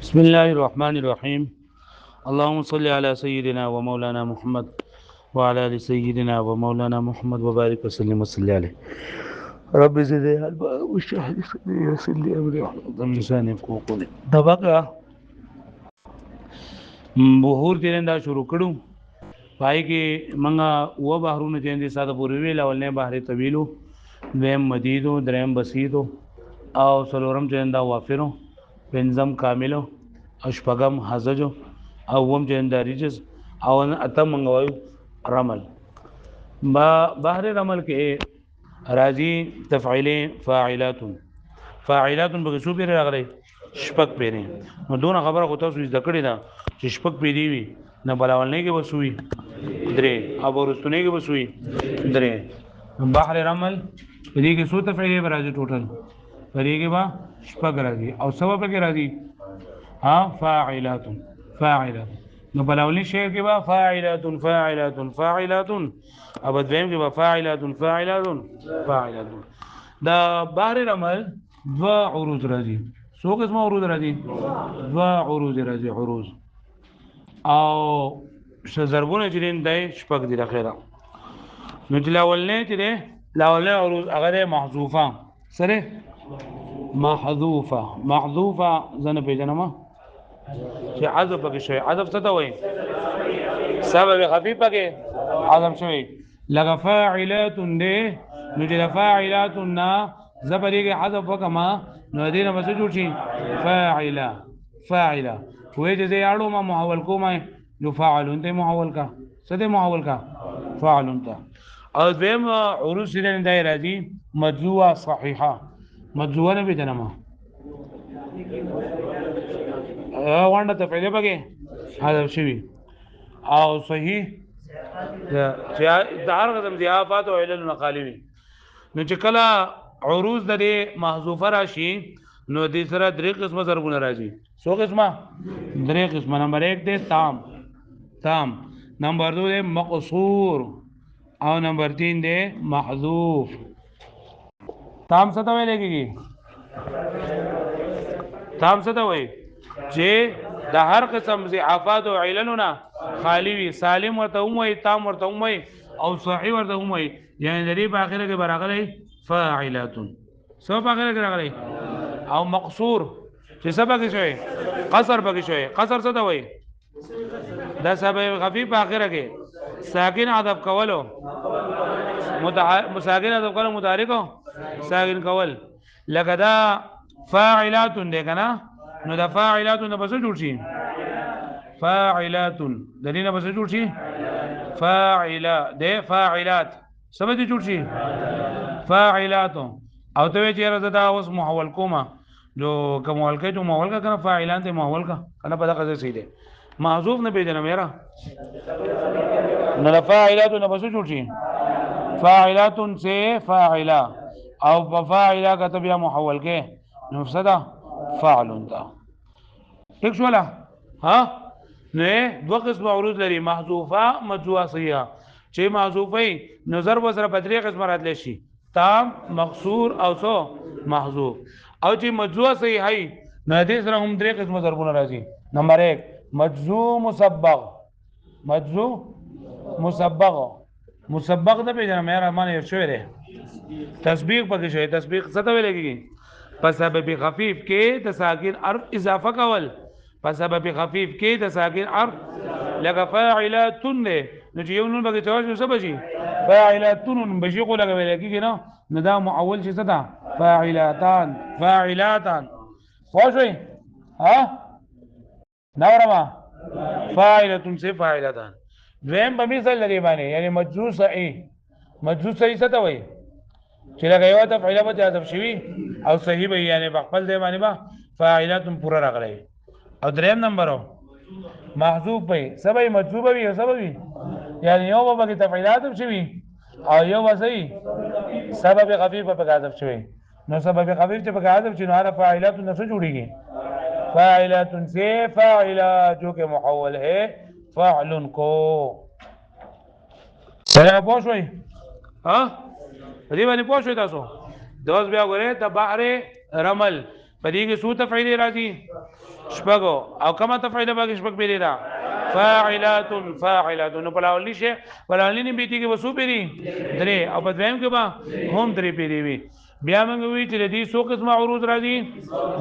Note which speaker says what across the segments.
Speaker 1: بسم الله الرحمن الرحيم. اللهم صل على سيدنا ومولانا محمد وعلى ال سيدنا ومولانا محمد وبارك وسلم وصل عليه. رب زدني علما واشرح لي صدري ويسر لي امري واحلل عقدة من لساني يفقهوا قولي. دبقه بهور تیرنده شروع کړو پای کې منګه و بحرونه چې ساده پورې ویل اولنې بحر طویلو دویم مدیدو دریم بسیطو او سلورم چې وافرو پنځم کاملو اشپغم حزجو او وم چې رجز او اتم منغوي رمل بحر رمل کې راځي تفعیلین فاعلات به شو پیری راغلی شپک پیری نو دون خبره خو تاسو زده کړی دا چې شپک پیری وي نه بلاولنې کې وسوي درې او ورستونه کې وسوي درې بحر رمل دې کې څو تفعیلې راځي ټوټل پرې کې با شپک راځي او سبب کې راځي ها فاعلات نو بلاولنې شعر کې با فاعلات او دویم کې با فاعلات دا بحر رمل دوا عروض راځي څو قسمه عروض راځي دوا عروض راځي عروض او ضربونه چې دای شپږ دي اخیرا نو چې لاولنې چې ده لاولنې عروض هغه محذوفه سره محذوفه زنه پیژنم چې حذف پکې شوی حذف څه ته وایي سبب خفیف پکې حذف شوی لغ فاعلات ده نو چې فاعلات نه زبرېږي حذف وکما نو دې نه بس جوړ شي فاعله وې چې یاړو ما محول کومه جو فاعلون ته محول کا سده محول کا فاعلون ته او دیم عروض دې نه دای راځي مجزوعه صحیحه مجزوعه نه بجنما وانډه ته پیدا پکې حذف شوی او صحیح چې دار قدم دی افات او علل مقالوی نو چې کله عروض د محذوفه راشي نو د سره درې قسمه ضربونه راځي څو قسمه درې قسمه نمبر 1 دی تام نمبر 2 دی مقصور او نمبر 3 دی محذوف تام څه ته ویل کېږي تام څه ته وایي چې د هر قسم ضعفات او عللونه خالی وي سالم ورته وموي تام ورته وموي او صحیح ورته وموي یعنی د دې په اخره کې براغلي فاعلات سو په اخره کې راغلي او مقصور چې سبب کې شوی قصر پکې شوی قصر څه ته وایي دا سبب خفیف په اخره کې ساکن عطف کولو مساکن عطف کولو متحرک ساکن کول لکه دا فاعلات دې کنه نو دا فاعلات نه بس جوړ شي فاعلات د دې نه بس جوړ شي فاعله ده فاعلات سبب دې جوړ شي فاعلات او ته چې راځه دا اوس محول کومه جو کومول کې جو محول کا کنه فاعلان ته محول کا کنه په دغه ځای دی محذوف نه پیژنم یاره نه فاعلات نه بس جوړ شي فاعلات سے فاعله او فاعله کتب یا محول کې نو صدا فاعل تا ٹھیک شو لا ها نه دو قسم عروض لري محذوفه مجزوعه صحیحه چې محذوفه نظر وسره په درې قسم راتلی شي تام مقصور او سو محذوف او چې مجزوعه صحیحه نه دې سره هم درې قسم ضربونه راځي نمبر 1 مجزوع مسبغ نه پیژنم مې رحمان یې شوی دی تسبیق پکې شوی تسبیق څه ته ویل کېږي په سبب خفیف کې د ساکن حرف اضافه کول په سبب خفیف کې د ساکن حرف لکه فاعلات نه نو چې یو نون بګی توجه څه بشي فاعلات بشي خو لګ ویل کېږي نو دا معول شي څه ده فاعلاتان خوښوي ها نورما فاعلات سے فاعلاتان دویم په مثال لري باندې یعنی مجزوع صحیح څه ته وایي چې لکه یو تفعیله به حذف شوي او صحیح به یعنی په خپل دی باندې به فاعلات پوره راغلی او دریم نمبر محذوف به سبب مجذوب وي او سبب یعنی یو به تفعیلات شوي او یو به صحیح سبب خفیف په حذف شوي نو سبب خفیف چې په حذف شي نو هغه فاعلات نه څه جوړیږي فاعلات سے فاعلہ جو کہ محول ہے فعل کو سره پوښوي ها دې باندې پوښوي تاسو دوس بیا غره د بحر رمل په دې کې څو تفعیل راځي شپږو او کما تفعیل باندې شپږ پیری را فاعلات فاعلات نو په لاولې شي په لاولې نه بیتی کې وسو پیری درې او په دویم کې با هم درې پیری وي بیا موږ وی چې دې څو قسمه عروض راځي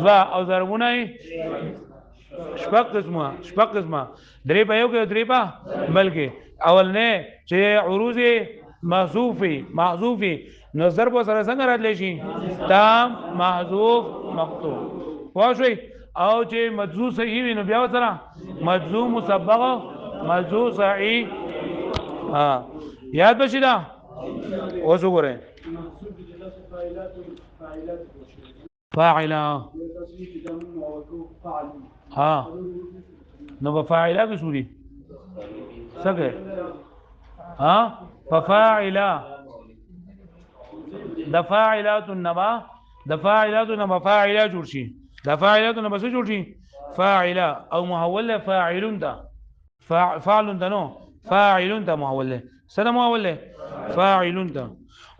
Speaker 1: وا او ضربونه شپږ قسمه درې په یو کې درې په بلکې اول نه چې عروض محذوفي نو ضرب سره څنګه راتلی شي تام محذوف مقطوع واښوي او چې مجزوم صحیح وي نو بیا سره مجزوم مسبغ مجزوم صحیح یاد بشي دا اوس وګورئ فاعله نو بفاعله کې سوري څنګه ففاعله دفاعلات النبا دفاعلات النبا فاعله جوړ شي دفاعلات النبا څه جوړ شي فاعله او محول فاعلون ده فاعلون ده نو فاعلون ده محول سره محول فاعلون ده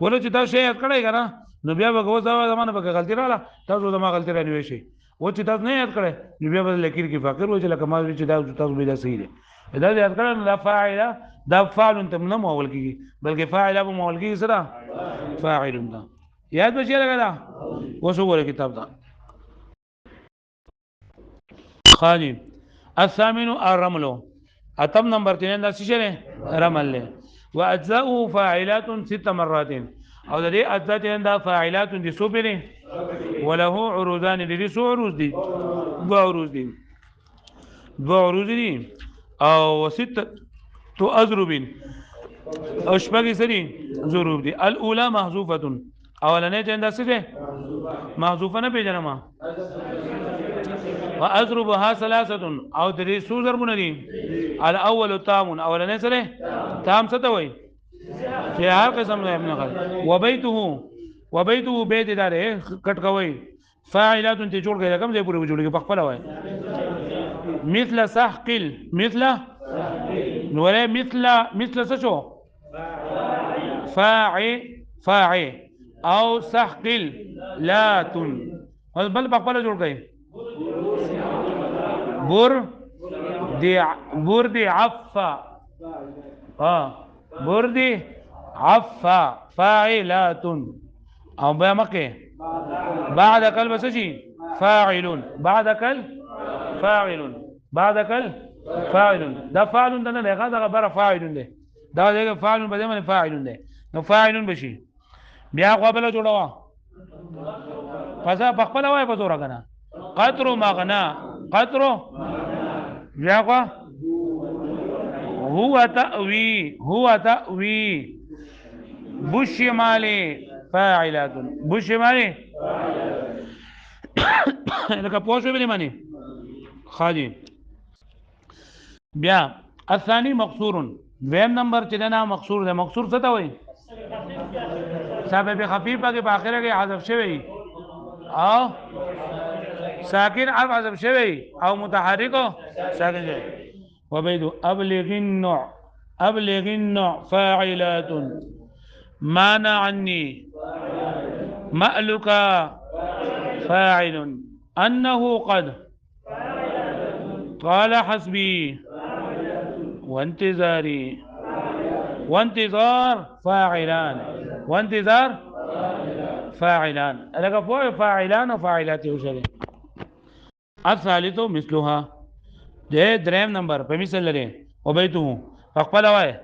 Speaker 1: ولې چې دا شی یاد کړی کنه نو بیا به غوځه زمانه به غلطی رااله تاسو زما غلطی را نیوي شي و چې تاسو نه یاد کړی نو بیا به لکیر کې فقیر و چې لکه ما چې دا تاسو به دا صحیح دی دا یاد کړل دا فاعله دا فاعل تم نه مول کیږي بلکې فاعله به مول کیږي سره فاعل ده یاد بشي لګا دا وسو ګوره کتاب دا خالي الثامن الرمل اتم نمبر 3 دا څه نه رمل له واجزاؤه فاعلات 6 مرات او د دې اجزاء دا فاعلات دي سو بره وله عروضان دي سو عروض دي دو عروض دي او 6 تو اضرب او شپږ سری ضروب دي الاولى محذوفه اولنې چنده څه ده محذوفه نه پیژنم واضربها ثلاثه او درې سو ضربونه دي الاول تام اولنې سره تام څه ته وایي چې هر قسم نه ابن غل وبيته بيت داره کټ کوي فاعلات ته جوړ کړي کوم ځای پورې جوړ کړي په خپل وای مثل سحقل مثل نوره مثل څه شو فاعل او سحقل لاتن بل په خپل جوړ کړي بردي عفا بردي عفا فاعلات او بیا مکه بعد قلب سشي فاعلون بعد کل فاعلون دا فاعلون ده نه هغه غبر فاعلون ده دا دغه فاعلون به باندې فاعلون ده نو فاعلون بشي بیا قبل جوړوا فزا بخپل وای په زور غنا قطر مغنا قطر بیا کو هو تأوي بشمالي فاعلات بشمالي لکه پوښتنه به معنی خالي بیا الثاني مقصور ویم نمبر چې نه مقصور ده مقصور څه ته وایي سبب خفیف کې په اخره کې حذف شوی او ساکن حذف شوی او متحرک ساکن شوی وبيد ابلغ النوع فاعلات مانع عني مألك فاعل أنه قد قال حسبي وانتظار فاعلان لك فوق فاعلان وفاعلات وشله الثالث مثلها ده دریم نمبر په مثال لري وبيته فقبل وای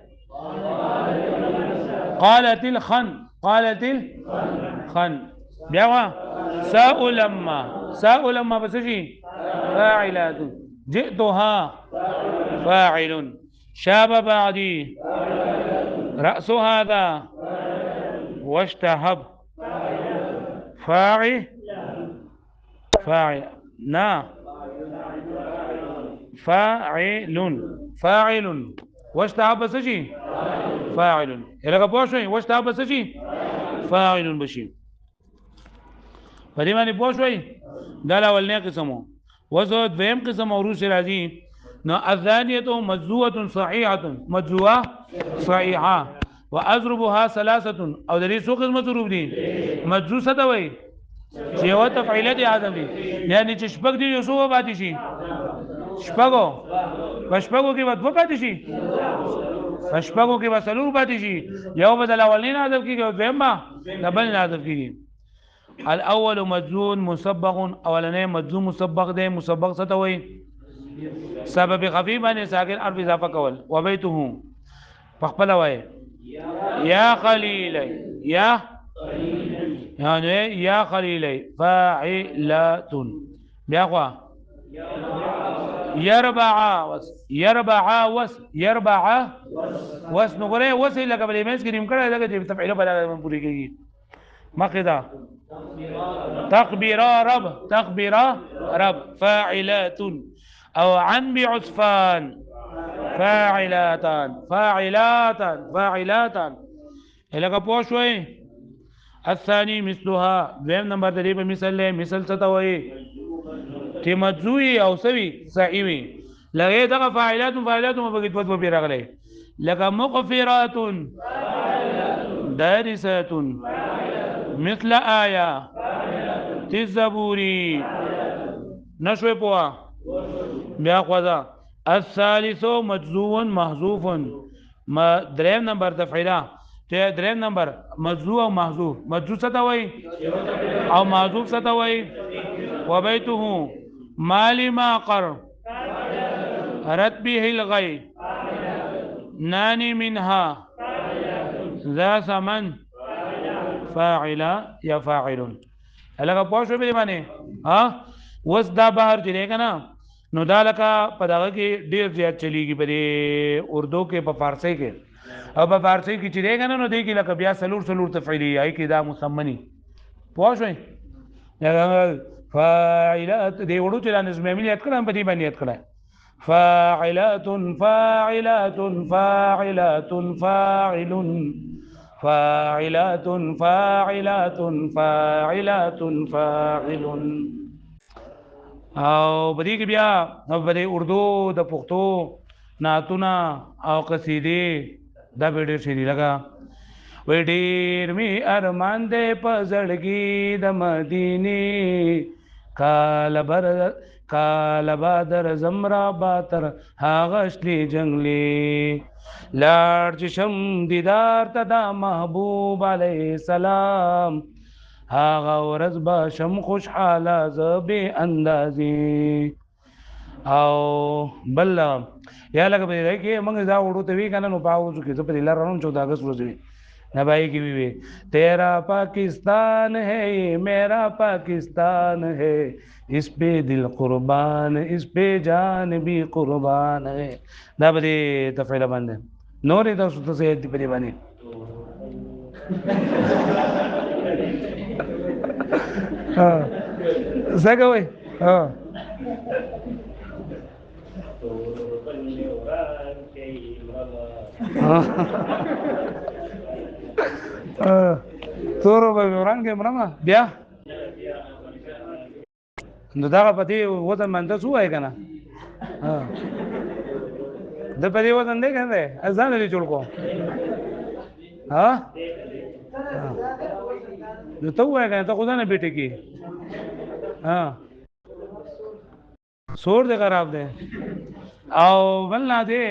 Speaker 1: قالت الخن بیا ساء لما بس شي فاعلات جئتها فاعل شاب بعدي رأس هذا واشتهب فاعل واشتهب بس شي فاعل الهغه پوښوي واشتهب بس شي فاعل بشي په دې باندې پوښوي دا اولنې قسمو وزو دویم قسم اوروس راځي نو الثانيه مجزوه صحيحه واضربها ثلاثه او درې څو قسمه ضروب دي مجزوه څه وایي چې یو تفعیله دي حذف دي یعنی چې شپږ دي یو څو پاتې شي شپږو شپږو کې به دوه پاتې شي شپږو کې به څلور پاتې شي یو بدل اولین حذف کیږي او دویم به بل حذف کیږي الاول مجزوم مسبغ اولنې مجزوم مسبغ دی مسبغ څه ته وایي سبب خفیف باندې ساکن حرف اضافه کول وبيته فخپل وایي یا خلیلی یا يعني يا خليلي فاعلات بيقوى يربع وس نقول وس الا قبل يمس كريم كره دغه تفعيله بلا پوری کیږي مقدا تقبيرا رب فاعلات او عن بعصفان فاعلات الا پوښوي الثاني مثلها دویم نمبر د دې په مثال څه ته وایي چې مجزوي او سوي صحیح لغه دغه فاعلات مبغیت په پیر راغلي لکه مغفرات دارسات مثل آية تزبوري نشوي پوا بیا خدا الثالث مجزوم محذوف ما دریم نمبر تفعیله ته دریم نمبر مجزوم او محذوف مجزوم څه ته وایي او محذوف څه ته وایي وبيته مال ما قر رد به الغي ناني منها ذا ثمن فاعل یا فاعل الګه پوښو به باندې ها وس دا بهر دی کنه نو دا لکه په دغه کې ډیر زیات چلیږي په اردو کې په فارسی کې او په فارسی کې چې دی کنه نو دی کې لکه بیا سلور تفعیلی آی کې دا مسمنی پوښوي فاعلات دی وړو چې لاندې زمینیت کړم په دې باندې یاد کړه فاعلات فاعل او بدی کې بیا نو په اردو د پښتو نعتونه او قصیدې دا به ډېر شي لګا وې ډېر می ارمان دې په زړګي د مدینه کال بدر زمرا باتر هاغشلی جنگلی لاړ چې شم دیدار ته دا محبوب علیه السلام هاغه ورځ به شم خوشحاله زه بې اندازې او بل یا لکه په دې کې موږ دا وړو ته وی کنه نو پاوځو کې زه په دې لار روان 14 اگست ورځ وی نبائی کی بھی تیرا پاکستان ہے میرا پاکستان ہے اس پہ دل قربان اس پہ جان بھی قربان ہے دا بده تفعیل باندې نورې دا څه څه دې په باندې ها څنګه وای ها تورو به وران کې مرما بیا نو دا په دې وطن باندې څه وای کنه د په دې وطن دی کنه ځان لري جوړ کو ها نو ته وای کنه ته خدای نه بیٹه کی ها سور دې خراب دی او بلنا دے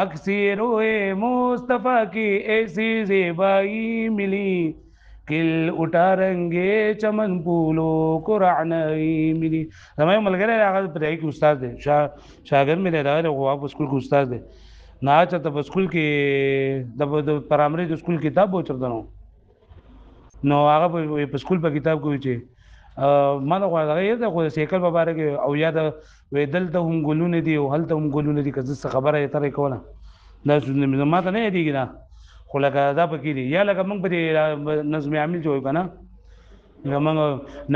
Speaker 1: اکثر ہوئے مصطفیٰ کی ایسی زیبائی ملی کل اٹھا رنگے چمن پولو قرآنائی ملی زمائی ملګری هغه پدای کې استاد دی شاګرد مې دی دا غوا په سکول کې استاد دی نه چاته په سکول کې د پرایمري د سکول کتاب وچردنو نو هغه په سکول په کتاب کې چې ما دا غواړم دا خو سیکل په باره کې او یا د وېدل ته هم ګلونه دي او هلته هم ګلونه دي که څه خبره یې ترې کوله دا ما ته نه یادېږي دا خو لکه دا پکې دي یا لکه موږ په دې نظم عامل جوړ کنه موږ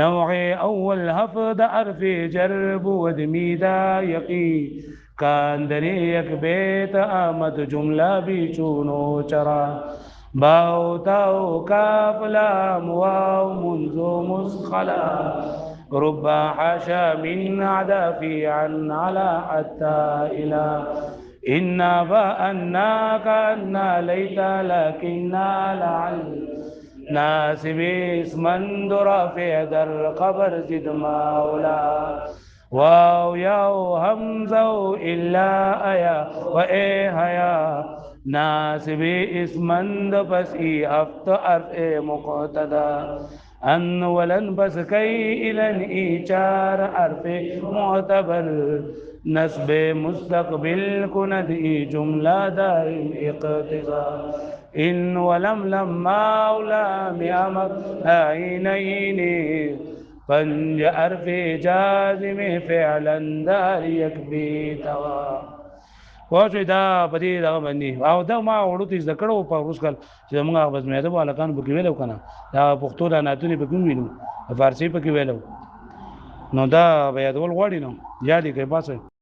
Speaker 1: نوع اول حفظ عرف جرب ودمیدا یقی کاندنی یک بیت آمد جمله بیچونو چرا باو تاو کاف لام واو منذ مسخلا رب حاشا من عدافي عن على حتى إلى إنا بأنا كأنا ليت لكننا لعل ناسب اسمن رافع در قبر زد مولا واو یاو حمزه الا ایا و اے حیا ناسب اسمن پس ای افت ارف مقتدا ان ولن بس کئی الن ای چار عرف معتبر نسب مستقبل کند ای جملہ دائم اقتضا ان ولم لما ولام امر عینین پنج عرف جازم فعلا دار یکفی توا واښوي دا په دې دغه باندې او دا ما وړو ته ذکر او په اوس کال چې موږ غوښمه ده بالکان په کې ویلو کنه دا پښتو د ناتونی په کوم وینو فارسی په کې ویلو نو دا بیا ډول غوړی نو یادې کوي باسه